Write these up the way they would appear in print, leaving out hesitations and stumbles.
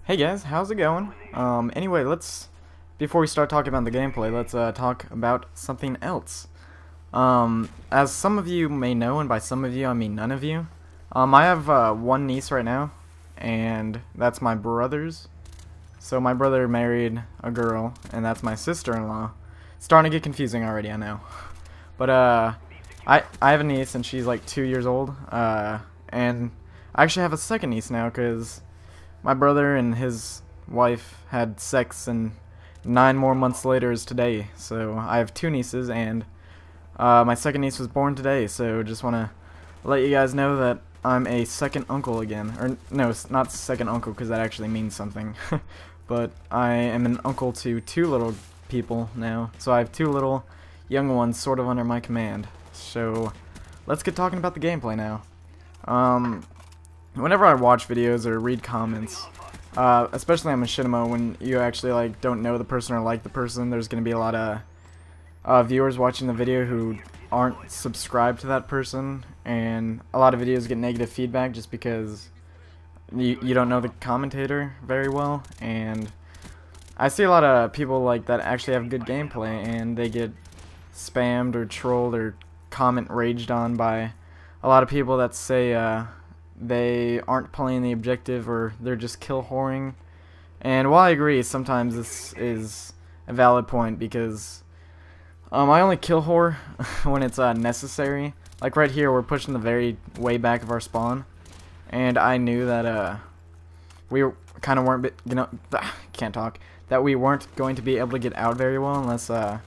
Hey guys, how's it going? Anyway, before we start talking about the gameplay, let's talk about something else. As some of you may know, and by some of you I mean none of you, I have one niece right now, and that's my brother's. So my brother married a girl, and that's my sister-in-law. Starting to get confusing already, I know. But I have a niece, and she's like 2 years old, and I actually have a second niece now, because my brother and his wife had sex, and 9 more months later is today. So I have two nieces, and my second niece was born today. So just want to let you guys know that I'm a second uncle again. Or no, it's not second uncle because that actually means something. But I am an uncle to two little people now. So I have two little young ones sort of under my command. So let's get talking about the gameplay now. Whenever I watch videos or read comments, especially on Machinima, when you actually like don't know the person or like the person, there's gonna be a lot of viewers watching the video who aren't subscribed to that person, and a lot of videos get negative feedback just because you don't know the commentator very well. And I see a lot of people like that actually have good gameplay, and they get spammed or trolled or comment raged on by a lot of people that say they aren't playing the objective, or they're just kill whoring. And while I agree, sometimes this is a valid point, because I only kill whore when it's necessary. Like right here, we're pushing the very way back of our spawn, and I knew that we kind of weren't, can't talk, that we weren't going to be able to get out very well unless I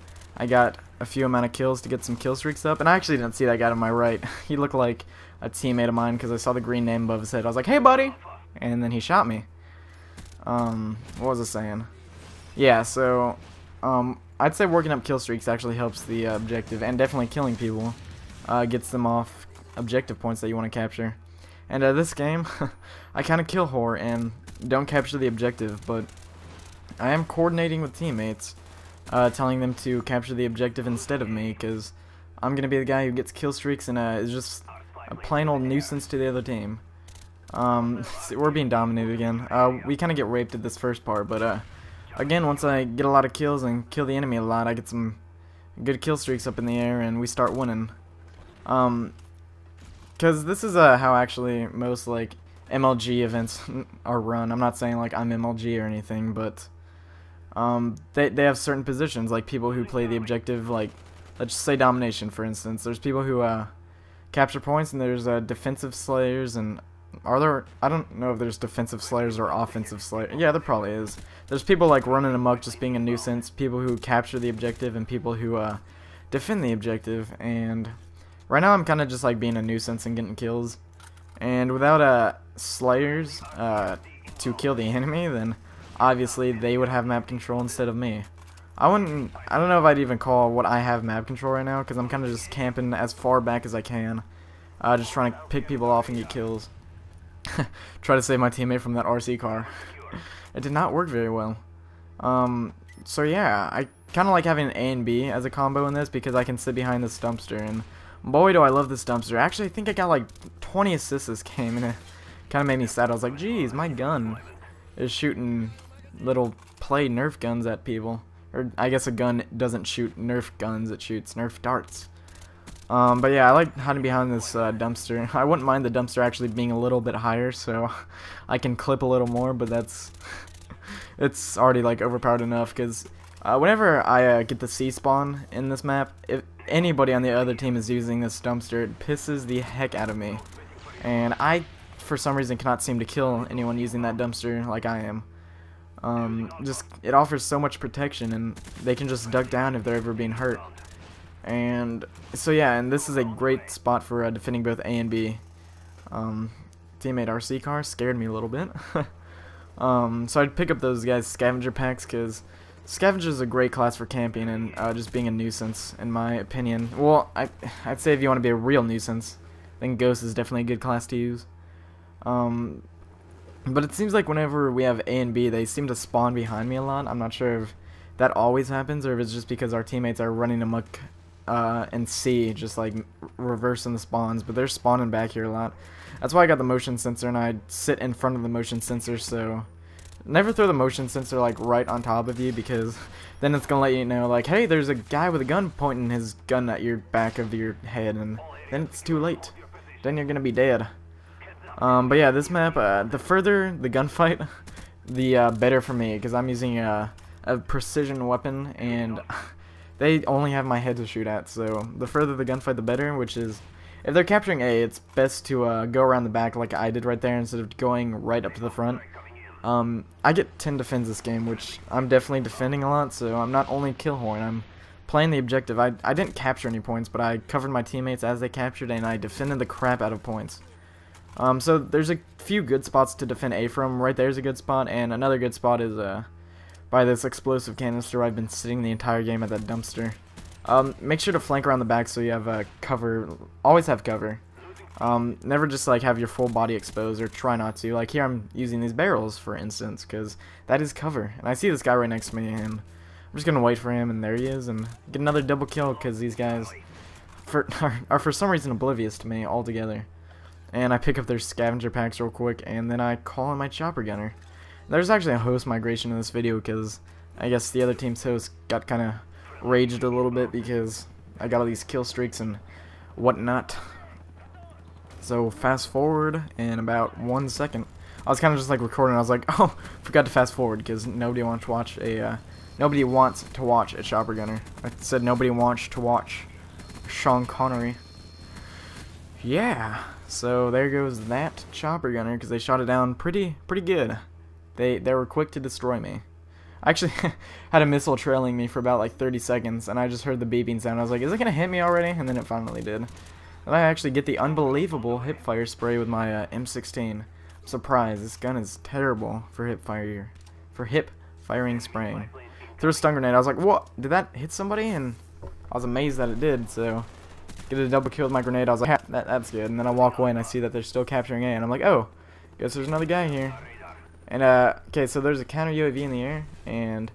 got a few amount of kills to get some kill streaks up. And I actually didn't see that guy to my right. He looked like a teammate of mine because I saw the green name above his head. I was like, hey buddy, and then he shot me. What was I saying? Yeah, so I'd say working up kill streaks actually helps the objective, and definitely killing people gets them off objective points that you want to capture. And this game, I kind of kill whore and don't capture the objective, but I am coordinating with teammates, telling them to capture the objective instead of me, because I'm gonna be the guy who gets kill streaks and is just a plain old nuisance to the other team. We're being dominated again. We kind of get raped at this first part, but again, once I get a lot of kills and kill the enemy a lot, I get some good kill streaks up in the air, and we start winning. Because this is how actually most like MLG events are run. I'm not saying like I'm MLG or anything, but they have certain positions, like people who play the objective, like let's just say domination, for instance. There's people who capture points, and there's defensive slayers, and are there, I don't know if there's defensive slayers or offensive slayers. Yeah, there probably is. There's people like running amok, just being a nuisance, people who capture the objective, and people who defend the objective. And right now I'm kind of just like being a nuisance and getting kills, and without slayers to kill the enemy, then obviously they would have map control instead of me. I don't know if I'd even call what I have map control right now, because I'm kind of just camping as far back as I can, just trying to pick people off and get kills. Try to save my teammate from that RC car. It did not work very well. So yeah, I kind of like having an A and B as a combo in this, because I can sit behind this dumpster, and boy do I love this dumpster. Actually, I think I got like 20 assists this game, and it kind of made me sad. I was like, geez, my gun is shooting little play Nerf guns at people. Or I guess a gun doesn't shoot Nerf guns, it shoots Nerf darts. But yeah, I like hiding behind this dumpster. I wouldn't mind the dumpster actually being a little bit higher, so I can clip a little more, but that's it's already like overpowered enough, because whenever I get the C spawn in this map, if anybody on the other team is using this dumpster, it pisses the heck out of me. And I, for some reason, cannot seem to kill anyone using that dumpster like I am. Just it offers so much protection, and they can just duck down if they're ever being hurt. And so yeah, and this is a great spot for defending both A and B. Teammate RC car scared me a little bit. So I'd pick up those guys' scavenger packs, because scavenger is a great class for camping and just being a nuisance, in my opinion. Well, I'd say if you want to be a real nuisance, then Ghost is definitely a good class to use. But it seems like whenever we have A and B, they seem to spawn behind me a lot. I'm not sure if that always happens, or if it's just because our teammates are running amok and C, just like reversing the spawns, but they're spawning back here a lot. That's why I got the motion sensor, and I sit in front of the motion sensor, so Never throw the motion since they're like right on top of you, because then it's gonna let you know like, hey, there's a guy with a gun pointing his gun at your back of your head, and then it's too late. Then you're gonna be dead. But yeah, this map, the further the gunfight, the better for me, because I'm using a precision weapon, and they only have my head to shoot at. So the further the gunfight, the better. Which is, if they're capturing A, it's best to go around the back like I did right there instead of going right up to the front. I get 10 defends this game, which I'm definitely defending a lot, so I'm not only kill horn, I'm playing the objective. I didn't capture any points, but I covered my teammates as they captured, and I defended the crap out of points. So there's a few good spots to defend A from. Right there's a good spot, and another good spot is by this explosive canister. I've been sitting the entire game at that dumpster. Make sure to flank around the back so you have cover. Always have cover. Never just like have your full body exposed, or try not to. Like here I'm using these barrels for instance, because that is cover. And I see this guy right next to me, and I'm just gonna wait for him, and there he is, and get another double kill, because these guys are for some reason oblivious to me altogether. And I pick up their scavenger packs real quick, and then I call in my chopper gunner. There's actually a host migration in this video, because I guess the other team's host got kind of raged a little bit because I got all these kill streaks and whatnot. So fast forward in about 1 second. I was kind of just like recording. I was like, oh, forgot to fast forward, because nobody wants to watch a chopper gunner. I said nobody wants to watch Sean Connery. Yeah. So there goes that chopper gunner, because they shot it down pretty good. They were quick to destroy me. I actually had a missile trailing me for about like 30 seconds, and I just heard the beeping sound. I was like, is it gonna hit me already? And then it finally did. And I actually get the unbelievable hip fire spray with my M16. I'm surprised. This gun is terrible for hip firing spraying. Threw a stun grenade. I was like, what? Did that hit somebody? And I was amazed that it did. So get a double kill with my grenade. I was like, that's good. And then I walk away and I see that they're still capturing A, and I'm like, oh, guess there's another guy here. And okay, so there's a counter UAV in the air, and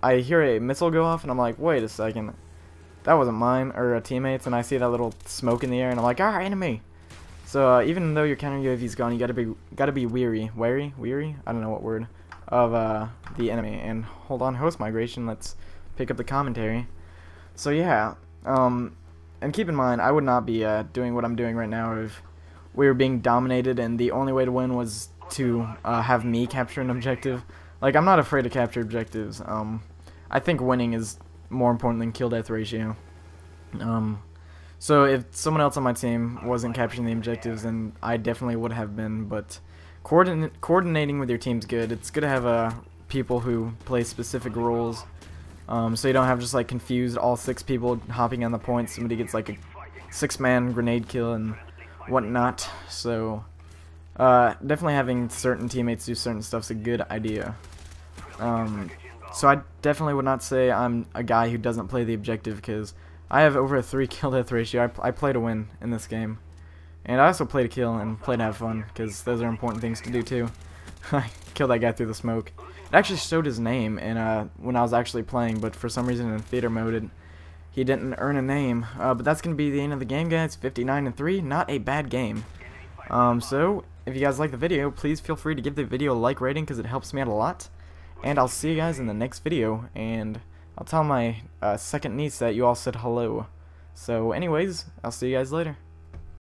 I hear a missile go off, and I'm like, wait a second, that wasn't mine or a teammate's. And I see that little smoke in the air, and I'm like, ah, enemy. So even though your counter UAV's gone, you gotta be wary. I don't know what word, of the enemy. And hold on, host migration. Let's pick up the commentary. So yeah, and keep in mind, I would not be doing what I'm doing right now if we were being dominated and the only way to win was to have me capture an objective. Like, I'm not afraid to capture objectives. I think winning is more important than kill-death ratio. So if someone else on my team wasn't capturing the objectives, then I definitely would have been. But coordinating with your team's good. It's good to have people who play specific roles. So you don't have just like confused all 6 people hopping on the point. Somebody gets like a 6-man grenade kill and whatnot. So definitely having certain teammates do certain stuff's a good idea. So I definitely would not say I'm a guy who doesn't play the objective, because I have over a 3 kill death ratio. I play to win in this game, and I also play to kill and play to have fun, because those are important things to do too. I killed that guy through the smoke. It actually showed his name when I was actually playing, but for some reason in theater mode he didn't earn a name. But that's gonna be the end of the game, guys. 59-3, not a bad game. So if you guys like the video, please feel free to give the video a like rating, because it helps me out a lot. And I'll see you guys in the next video, and I'll tell my second niece that you all said hello. So anyways, I'll see you guys later.